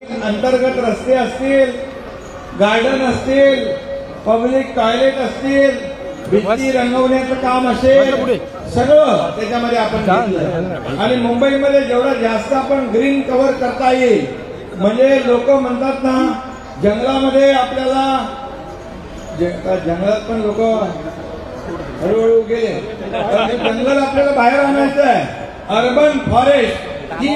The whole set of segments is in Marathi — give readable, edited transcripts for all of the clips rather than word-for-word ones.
अंतर्गत रस्ते असतील, गार्डन असतील, पब्लिक टॉयलेट असतील, भिंती रंगवण्याचं काम असेल, सगळं त्याच्यामध्ये आपण घेतलं। आणि मुंबईमध्ये जेवढं जास्त आपण ग्रीन कव्हर करता येईल, म्हणजे लोक म्हणतात ना जंगलामध्ये आपल्याला, जंगलात पण लोक हळूहळू गेले, जंगल आपल्याला बाहेर आणायचं आहे। अर्बन फॉरेस्ट ही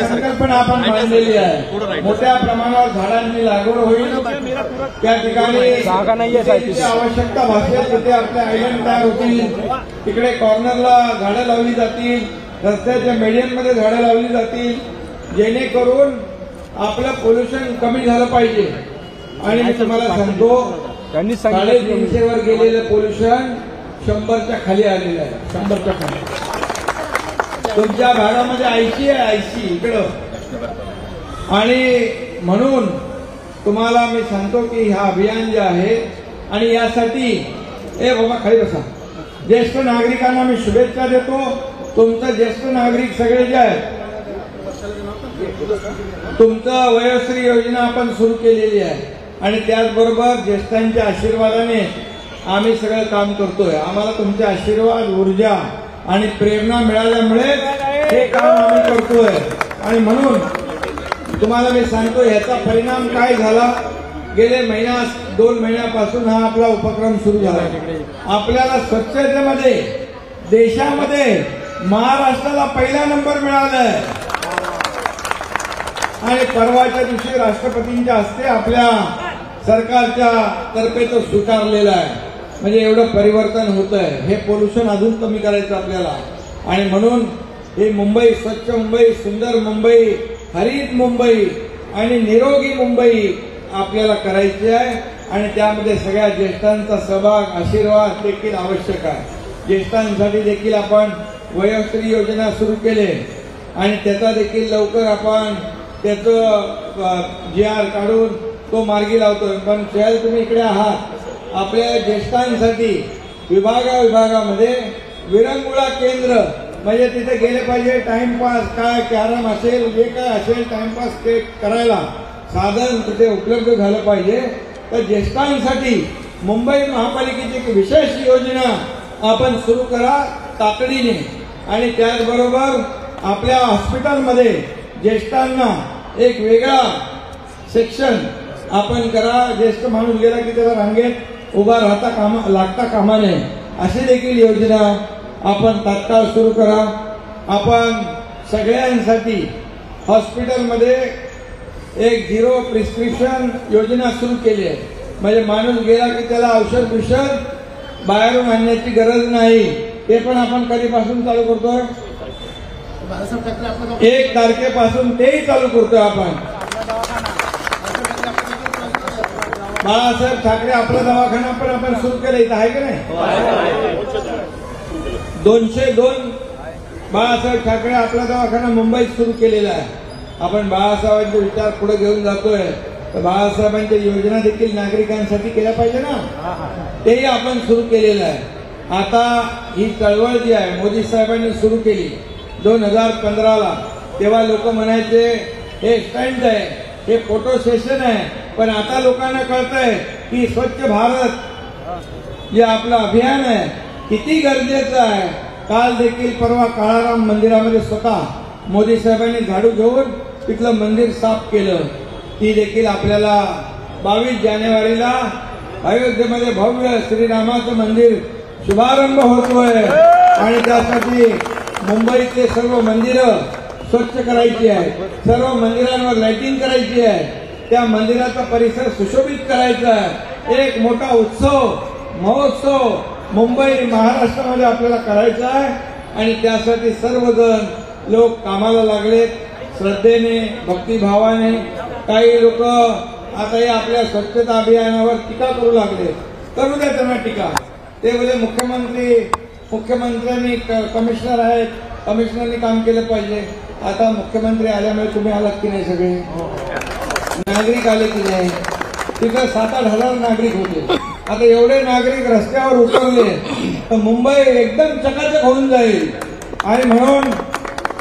संकल्पना आपण मांडलेली आहे। मोठ्या प्रमाणावर झाडांची लागवड होईल, त्या ठिकाणी आवश्यकता भासेल तिथे आपल्या आयलंड तयार होतील, तिकडे कॉर्नरला झाडं लावली जातील, रस्त्याच्या मीडियममध्ये झाडं लावली जातील, जेणेकरून आपलं पोल्युशन कमी झालं पाहिजे। आणि मी तुम्हाला सांगतो 350 वर गेलेलं पोल्युशन 100च्या खाली आलेलं आहे, 100च्या खाली। तुमच्या भागामध्ये 80 आहे, 80 इकडं। आणि म्हणून तुम्हाला मी सांगतो की हा अभियान जे आहे, आणि यासाठी बाबा खाली बसा, ज्येष्ठ नागरिकांना मी शुभेच्छा देतो। तुमचं ज्येष्ठ नागरिक सगळे जे आहेत, तुमचं वयोश्री योजना आपण सुरू केलेली आहे, आणि त्याचबरोबर ज्येष्ठांच्या आशीर्वादाने आम्ही सगळं काम करतोय। आम्हाला तुमचे आशीर्वाद, ऊर्जा आणि प्रेरणा मिळाल्यामुळे हे काम आम्ही करतोय। आणि म्हणून तुम्हाला मी सांगतो याचा परिणाम काय झाला, गेले 2 महिन्यापासून हा आपला उपक्रम सुरू झाला। आपल्याला स्वच्छतेमध्ये देशामध्ये महाराष्ट्राला पहिला नंबर मिळालाय, आणि परवाच्या दिवशी राष्ट्रपतींच्या हस्ते आपल्या सरकारच्या तर्फे तो स्वीकारलेला आहे। म्हणजे एवढं परिवर्तन होत आहे। हे पोल्युशन अजून कमी करायचं आपल्याला, आणि म्हणून हे मुंबई, स्वच्छ मुंबई, सुंदर मुंबई, हरित मुंबई आणि निरोगी मुंबई आपल्याला करायची आहे। आणि त्यामध्ये सगळ्या ज्येष्ठांचा सहभाग, आशीर्वाद देखील आवश्यक आहे। ज्येष्ठांसाठी देखील आपण वयोश्री योजना सुरू केली, आणि त्याचा देखील लवकर आपण त्याचं GR काढून तो मार्गी लावतोय। पण शहर तुम्ही इकडे आहात, आपल्या ज्येष्ठांसाठी विभागामध्ये विरंगुळा केंद्र, म्हणजे तिथे गेले पाहिजे, टाइमपास काय कॅरम असेल, जे काय असेल टाइमपास ते करायला साधन तिथे उपलब्ध झालं पाहिजे। तर ज्येष्ठांसाठी मुंबई महापालिकेची एक विशेष योजना आपण सुरू करा तातडीने, आणि त्याचबरोबर आपल्या हॉस्पिटलमध्ये ज्येष्ठांना एक वेगळा सेक्शन आपण करा। ज्येष्ठ माणूस गेला की त्याला रांगेत उभा लागता कामा नये, अशी देखील योजना आपण तात्काळ सुरू करा। आपण सगळ्यांसाठी हॉस्पिटलमध्ये एक 0 प्रिस्क्रिप्शन योजना सुरू केली आहे, म्हणजे माणूस गेला की त्याला औषध बाहेरून आणण्याची गरज नाही। ते पण आपण कधीपासून चालू करतोय, 1 तारखेपासून तेही चालू करतोय आपण। बाळासाहेब ठाकरे आपला दवाखाना पण आपण सुरू केला, इथं आहे की नाही? 202 बाळासाहेब ठाकरे आपला दवाखाना मुंबईत सुरू केलेला आहे। आपण बाळासाहेबांचे विचार पुढे घेऊन जातोय, तर बाळासाहेबांच्या योजना देखील नागरिकांसाठी केल्या पाहिजे ना, तेही आपण सुरू केलेलं आहे। आता ही चळवळ जी आहे मोदी साहेबांनी सुरू केली 2015ला, तेव्हा लोक म्हणायचे हे स्टंट आहे, हे फोटो सेशन आहे, पण आता लोकांना कळतंय की स्वच्छ भारत जे आपलं अभियान आहे किती गरजेचं आहे। काल देखील परवा काळाराम मंदिरामध्ये स्वतः मोदी साहेबांनी झाडू घेऊन तिथलं मंदिर साफ केलं। ती देखील आपल्याला 22 जानेवारीला अयोध्येमध्ये भव्य श्रीरामाचं मंदिर शुभारंभ होतोय, आणि त्यासाठी मुंबईतले सर्व मंदिरं स्वच्छ करायची आहे, सर्व मंदिरांवर लाइटिंग करायची आहे, त्या मंदिराचा परिसर सुशोभित करायचा आहे। एक मोठा उत्सव, महोत्सव मुंबई महाराष्ट्रामध्ये आपल्याला करायचा आहे, आणि त्यासाठी सर्वजण लोक कामाला लागलेत श्रद्धेने, भक्तिभावाने। काही लोक आता हे आपल्या स्वच्छता अभियानावर टीका करू लागले, करू द्या त्यांना टीका। ते बोले मुख्यमंत्र्यांनी कमिशनर आहेत, कमिशनरनी काम केलं पाहिजे। आता मुख्यमंत्री आल्यामुळे तुम्ही आलात की नाही, सगळे नागरिक आले की नाही? तिथं 7-8 हजार नागरिक होते, आता एवढे नागरिक रस्त्यावर उतरले तर मुंबई एकदम चकाचक होऊन जाईल। आणि म्हणून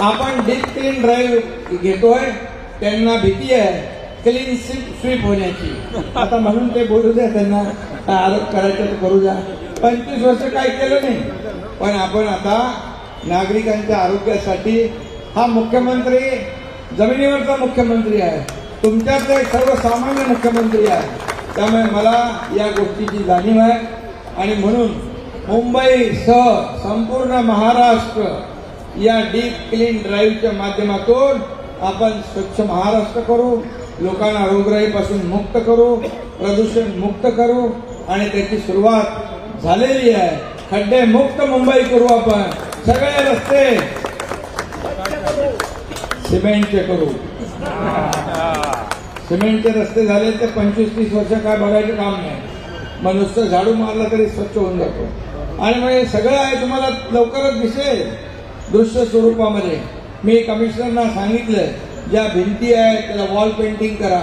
आपण डीप क्लीन ड्राईव्ह घेतोय। त्यांना भीती आहे क्लीन स्वीप होण्याची. आता म्हणून ते बोलू द्या, त्यांना काय आरोप करायचा तर करू द्या. 25 वर्ष काय केलं नाही, पण आपण आता नागरिकांच्या आरोग्यासाठी हा मुख्यमंत्री जमिनीवरचा मुख्यमंत्री आहे, तुमच्यात एक सर्वसामान्य मुख्यमंत्री आहे. त्यामुळे मला या गोष्टीची जाणीव आहे आणि म्हणून मुंबईसह संपूर्ण महाराष्ट्र या डीप क्लीन ड्राईव्हच्या माध्यमातून आपण स्वच्छ महाराष्ट्र करू, लोकांना रोगराईपासून मुक्त करू, प्रदूषण मुक्त करू आणि त्याची सुरुवात झालेली आहे. खड्डे मुक्त मुंबई करू. आपण सगळे रस्ते सिमेंटचे करू. सिमेंटचे रस्ते झाले तर 25-30 वर्ष काय बघायचं काम नाही. मग नुसतं झाडू मारला तरी स्वच्छ होऊन जातो. आणि मग हे सगळं आहे तुम्हाला लवकरच दिसेल दृश्य स्वरूपामध्ये. मी कमिशनरना सांगितलं ज्या भिंती आहेत त्याला वॉल पेंटिंग करा,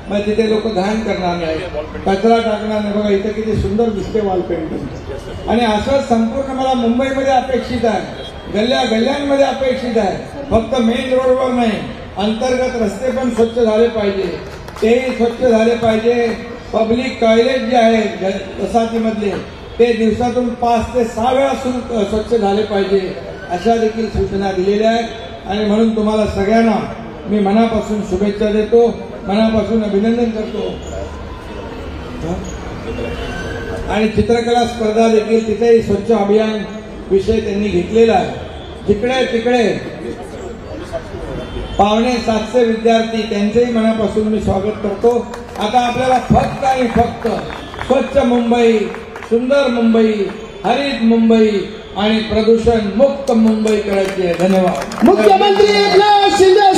मग तिथे लोक घाण करणार नाही, कचरा टाकणार नाही. बघा इथे किती सुंदर दिसते वॉल पेंटिंग. आणि असं संपूर्ण मला मुंबईमध्ये अपेक्षित आहे, गल्ल्या गल्ल्यांमध्ये अपेक्षित आहे. फक्त मेन रोडवर नाही, अंतर्गत रस्ते पण स्वच्छ झाले पाहिजे, तेही स्वच्छ झाले पाहिजे. पब्लिक टॉयलेट जे आहेत वसाहतीमधले ते दिवसातून 5 ते 6 वेळा स्वच्छ झाले पाहिजे, अशा देखील सूचना दिलेल्या आहेत. आणि म्हणून तुम्हाला सगळ्यांना मी मनापासून शुभेच्छा देतो, मनापासून अभिनंदन करतो. आणि चित्रकला स्पर्धा देखील तिथेही स्वच्छ अभियान विषय त्यांनी घेतलेला आहे. जिकडे तिकडे 750 विद्यार्थी, त्यांचेही मनापासून मी स्वागत करतो. आता आपल्याला फक्त आणि फक्त स्वच्छ मुंबई, सुंदर मुंबई, हरित मुंबई आणि प्रदूषण मुक्त मुंबई करायची आहे. धन्यवाद. मुख्यमंत्री एकनाथ शिंदे